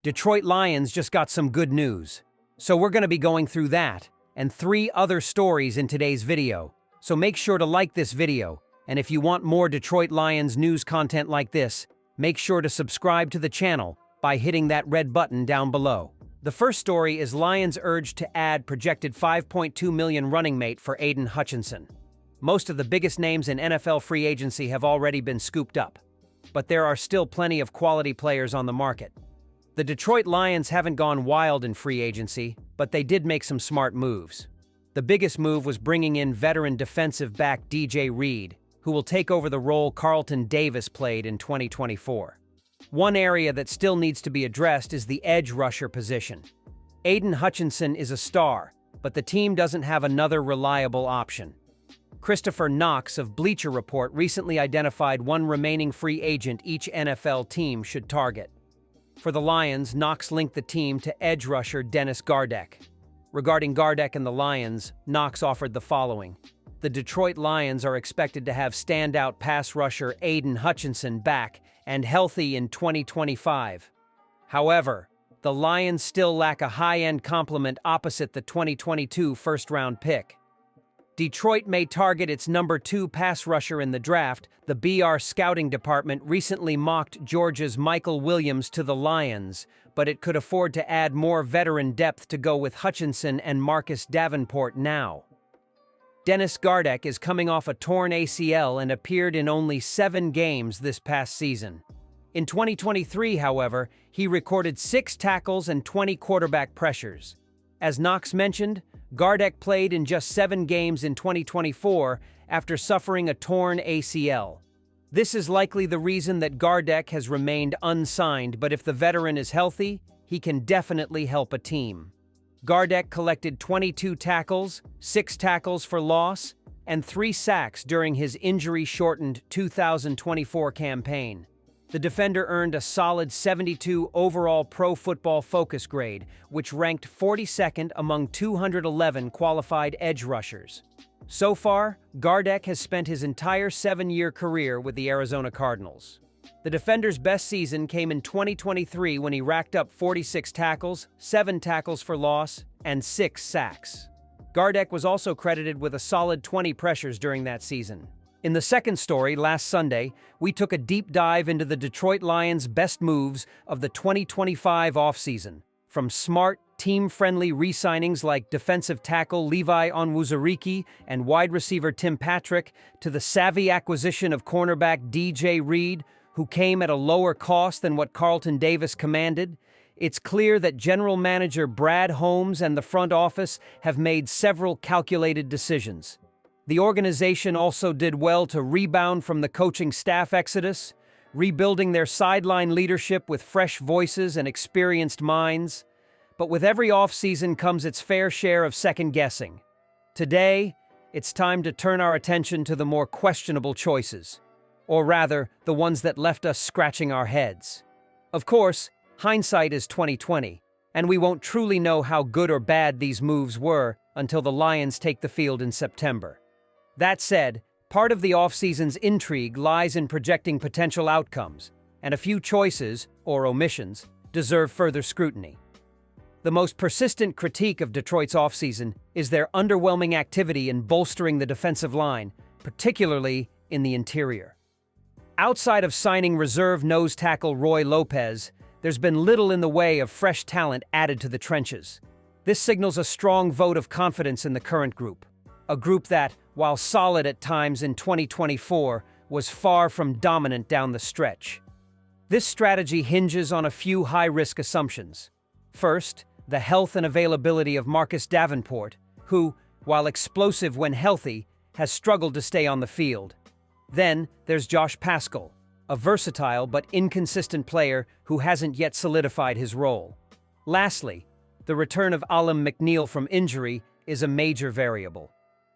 Detroit Lions just got some good news. So we're going to be going through that and 3 other stories in today's video. So make sure to like this video, and if you want more Detroit Lions news content like this, make sure to subscribe to the channel by hitting that red button down below. The first story is Lions urged to add projected $5.2 million running mate for Aiden Hutchinson. Most of the biggest names in NFL free agency have already been scooped up, but there are still plenty of quality players on the market. The Detroit Lions haven't gone wild in free agency, but they did make some smart moves. The biggest move was bringing in veteran defensive back DJ Reed, who will take over the role Carlton Davis played in 2024. One area that still needs to be addressed is the edge rusher position. Aiden Hutchinson is a star, but the team doesn't have another reliable option. Christopher Knox of Bleacher Report recently identified one remaining free agent each NFL team should target. For the Lions, Knox linked the team to edge rusher Dennis Gardeck. Regarding Gardeck and the Lions, Knox offered the following. The Detroit Lions are expected to have standout pass rusher Aiden Hutchinson back and healthy in 2025. However, the Lions still lack a high-end complement opposite the 2022 first-round pick. Detroit may target its number 2 pass rusher in the draft. The BR scouting department recently mocked Georgia's Michael Williams to the Lions, but it could afford to add more veteran depth to go with Hutchinson and Marcus Davenport now. Dennis Gardeck is coming off a torn ACL and appeared in only 7 games this past season. In 2023, however, he recorded 6 tackles and 20 quarterback pressures. As Knox mentioned, Gardeck played in just 7 games in 2024 after suffering a torn ACL. This is likely the reason that Gardeck has remained unsigned, but if the veteran is healthy, he can definitely help a team. Gardeck collected 22 tackles, 6 tackles for loss, and 3 sacks during his injury-shortened 2024 campaign. The defender earned a solid 72 overall Pro Football Focus grade, which ranked 42nd among 211 qualified edge rushers. So far, Gardeck has spent his entire 7-year career with the Arizona Cardinals. The defender's best season came in 2023 when he racked up 46 tackles, 7 tackles for loss, and 6 sacks. Gardeck was also credited with a solid 20 pressures during that season. In the second story, last Sunday, we took a deep dive into the Detroit Lions' best moves of the 2025 offseason, from smart, team-friendly re-signings like defensive tackle Levi Onwuzurike and wide receiver Tim Patrick to the savvy acquisition of cornerback DJ Reed, who came at a lower cost than what Carlton Davis commanded. It's clear that General Manager Brad Holmes and the front office have made several calculated decisions. The organization also did well to rebound from the coaching staff exodus, rebuilding their sideline leadership with fresh voices and experienced minds. But with every offseason comes its fair share of second-guessing. Today, it's time to turn our attention to the more questionable choices, or rather, the ones that left us scratching our heads. Of course, hindsight is 20/20, and we won't truly know how good or bad these moves were until the Lions take the field in September. That said, part of the offseason's intrigue lies in projecting potential outcomes, and a few choices, or omissions, deserve further scrutiny. The most persistent critique of Detroit's offseason is their underwhelming activity in bolstering the defensive line, particularly in the interior. Outside of signing reserve nose tackle Roy Lopez, there's been little in the way of fresh talent added to the trenches. This signals a strong vote of confidence in the current group, a group that, while solid at times in 2024, was far from dominant down the stretch. This strategy hinges on a few high-risk assumptions. First, the health and availability of Marcus Davenport, who, while explosive when healthy, has struggled to stay on the field. Then, there's Josh Paschal, a versatile but inconsistent player who hasn't yet solidified his role. Lastly, the return of Alim McNeill from injury is a major variable.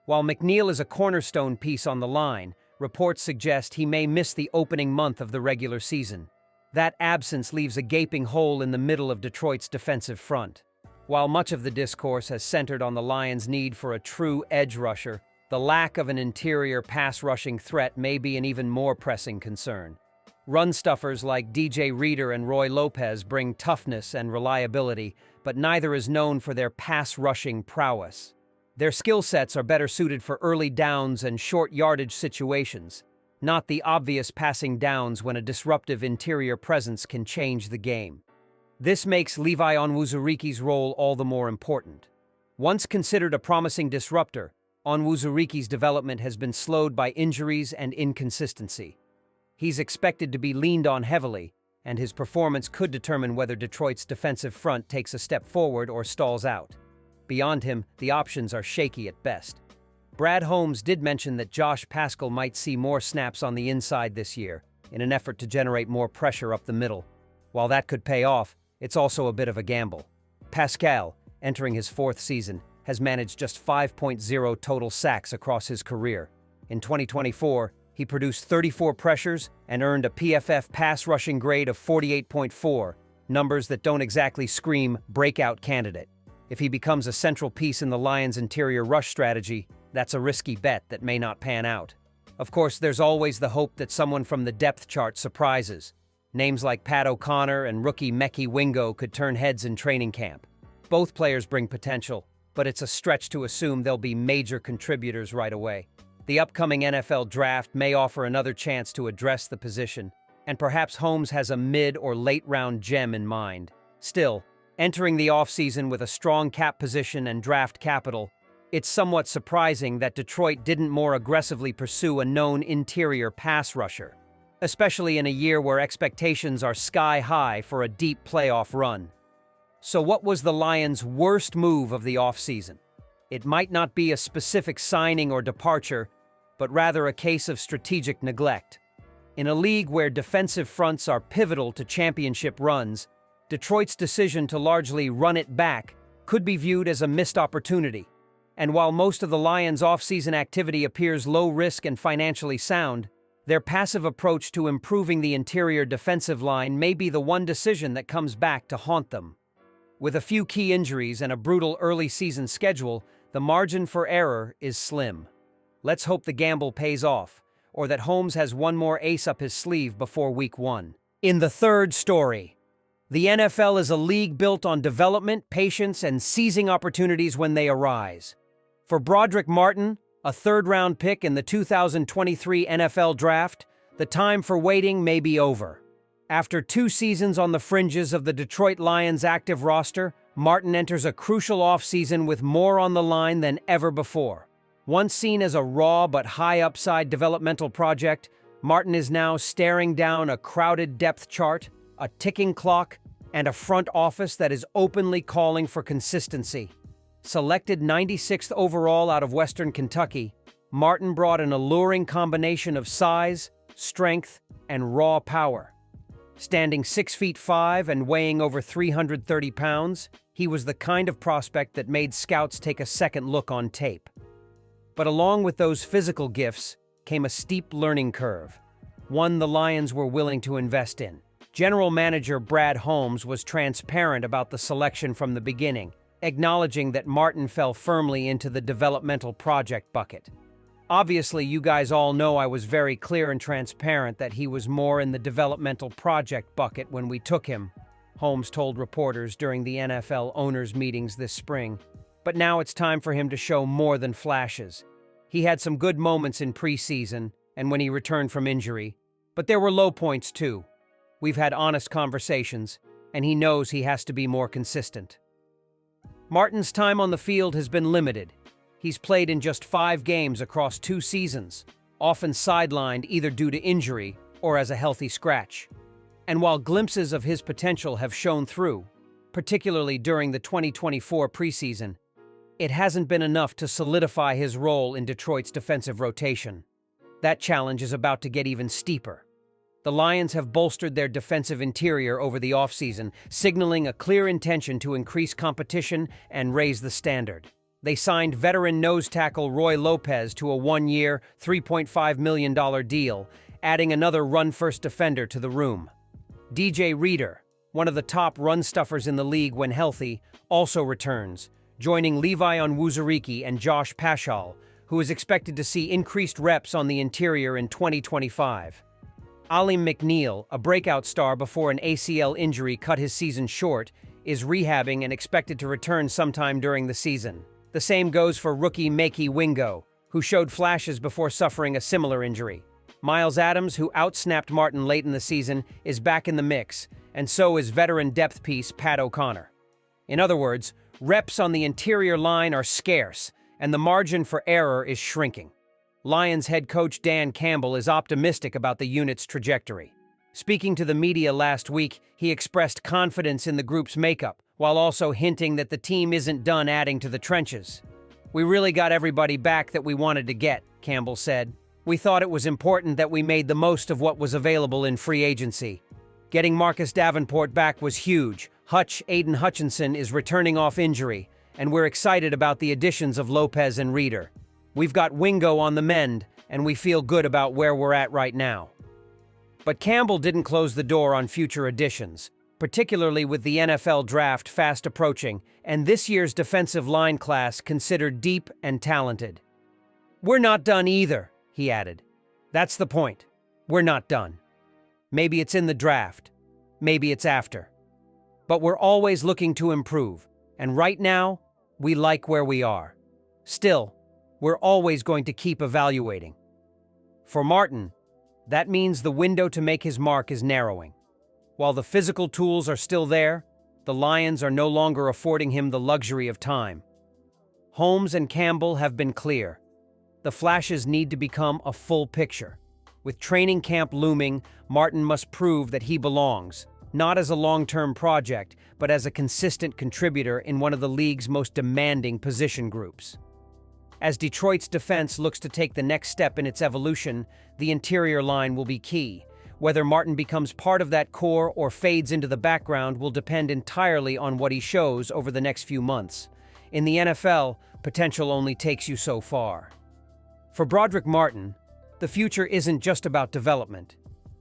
While McNeill is a cornerstone piece on the line, reports suggest he may miss the opening month of the regular season. That absence leaves a gaping hole in the middle of Detroit's defensive front. While much of the discourse has centered on the Lions' need for a true edge rusher, the lack of an interior pass-rushing threat may be an even more pressing concern. Run stuffers like DJ Reader and Roy Lopez bring toughness and reliability, but neither is known for their pass-rushing prowess. Their skill sets are better suited for early downs and short yardage situations, not the obvious passing downs when a disruptive interior presence can change the game. This makes Levi Onwuzuriki's role all the more important. Once considered a promising disruptor, Onwuzuriki's development has been slowed by injuries and inconsistency. He's expected to be leaned on heavily, and his performance could determine whether Detroit's defensive front takes a step forward or stalls out. Beyond him, the options are shaky at best. Brad Holmes did mention that Josh Paschal might see more snaps on the inside this year, in an effort to generate more pressure up the middle. While that could pay off, it's also a bit of a gamble. Paschal, entering his fourth season, has managed just 5.0 total sacks across his career. In 2024, he produced 34 pressures and earned a PFF pass rushing grade of 48.4, numbers that don't exactly scream breakout candidate. If he becomes a central piece in the Lions' interior rush strategy, that's a risky bet that may not pan out. Of course, there's always the hope that someone from the depth chart surprises. Names like Pat O'Connor and rookie Mekhi Wingo could turn heads in training camp. Both players bring potential, but it's a stretch to assume they'll be major contributors right away. The upcoming NFL draft may offer another chance to address the position, and perhaps Holmes has a mid- or late-round gem in mind. Still, entering the offseason with a strong cap position and draft capital, it's somewhat surprising that Detroit didn't more aggressively pursue a known interior pass rusher, especially in a year where expectations are sky-high for a deep playoff run. So what was the Lions' worst move of the offseason? It might not be a specific signing or departure, but rather a case of strategic neglect. In a league where defensive fronts are pivotal to championship runs, Detroit's decision to largely run it back could be viewed as a missed opportunity. And while most of the Lions' offseason activity appears low-risk and financially sound, their passive approach to improving the interior defensive line may be the one decision that comes back to haunt them. With a few key injuries and a brutal early-season schedule, the margin for error is slim. Let's hope the gamble pays off, or that Holmes has one more ace up his sleeve before Week 1. In the third story, the NFL is a league built on development, patience, and seizing opportunities when they arise. For Broderick Martin, a third-round pick in the 2023 NFL Draft, the time for waiting may be over. After 2 seasons on the fringes of the Detroit Lions' active roster, Martin enters a crucial offseason with more on the line than ever before. Once seen as a raw but high-upside developmental project, Martin is now staring down a crowded depth chart, a ticking clock, and a front office that is openly calling for consistency. Selected 96th overall out of Western Kentucky, Martin brought an alluring combination of size, strength, and raw power. Standing 6'5" and weighing over 330 pounds, he was the kind of prospect that made scouts take a second look on tape. But along with those physical gifts came a steep learning curve, one the Lions were willing to invest in. General Manager Brad Holmes was transparent about the selection from the beginning, acknowledging that Martin fell firmly into the developmental project bucket. Obviously, you guys all know I was very clear and transparent that he was more in the developmental project bucket when we took him, Holmes told reporters during the NFL owners' meetings this spring. But now it's time for him to show more than flashes. He had some good moments in preseason and when he returned from injury, but there were low points too. We've had honest conversations, and he knows he has to be more consistent. Martin's time on the field has been limited. He's played in just 5 games across 2 seasons, often sidelined either due to injury or as a healthy scratch. And while glimpses of his potential have shown through, particularly during the 2024 preseason, it hasn't been enough to solidify his role in Detroit's defensive rotation. That challenge is about to get even steeper. The Lions have bolstered their defensive interior over the offseason, signaling a clear intention to increase competition and raise the standard. They signed veteran nose tackle Roy Lopez to a 1-year, $3.5 million deal, adding another run-first defender to the room. DJ Reader, one of the top run-stuffers in the league when healthy, also returns, joining Levi Onwuzuriki and Josh Paschal, who is expected to see increased reps on the interior in 2025. Ali McNeil, a breakout star before an ACL injury cut his season short, is rehabbing and expected to return sometime during the season. The same goes for rookie Makey Wingo, who showed flashes before suffering a similar injury. Miles Adams, who outsnapped Martin late in the season, is back in the mix, and so is veteran depth piece Pat O'Connor. In other words, reps on the interior line are scarce, and the margin for error is shrinking. Lions head coach Dan Campbell is optimistic about the unit's trajectory. Speaking to the media last week, he expressed confidence in the group's makeup, while also hinting that the team isn't done adding to the trenches. "We really got everybody back that we wanted to get," Campbell said. "We thought it was important that we made the most of what was available in free agency. Getting Marcus Davenport back was huge. Aiden Hutchinson is returning off injury, and we're excited about the additions of Lopez and Reeder. We've got Wingo on the mend, and we feel good about where we're at right now." But Campbell didn't close the door on future additions, particularly with the NFL draft fast approaching and this year's defensive line class considered deep and talented. "We're not done either," he added. "That's the point. We're not done. Maybe it's in the draft. Maybe it's after. But we're always looking to improve, and right now, we like where we are. Still, we're always going to keep evaluating." For Martin, that means the window to make his mark is narrowing. While the physical tools are still there, the Lions are no longer affording him the luxury of time. Holmes and Campbell have been clear. The flashes need to become a full picture. With training camp looming, Martin must prove that he belongs, not as a long-term project, but as a consistent contributor in one of the league's most demanding position groups. As Detroit's defense looks to take the next step in its evolution, the interior line will be key. Whether Martin becomes part of that core or fades into the background will depend entirely on what he shows over the next few months. In the NFL, potential only takes you so far. For Broderick Martin, the future isn't just about development,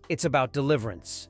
it's about deliverance.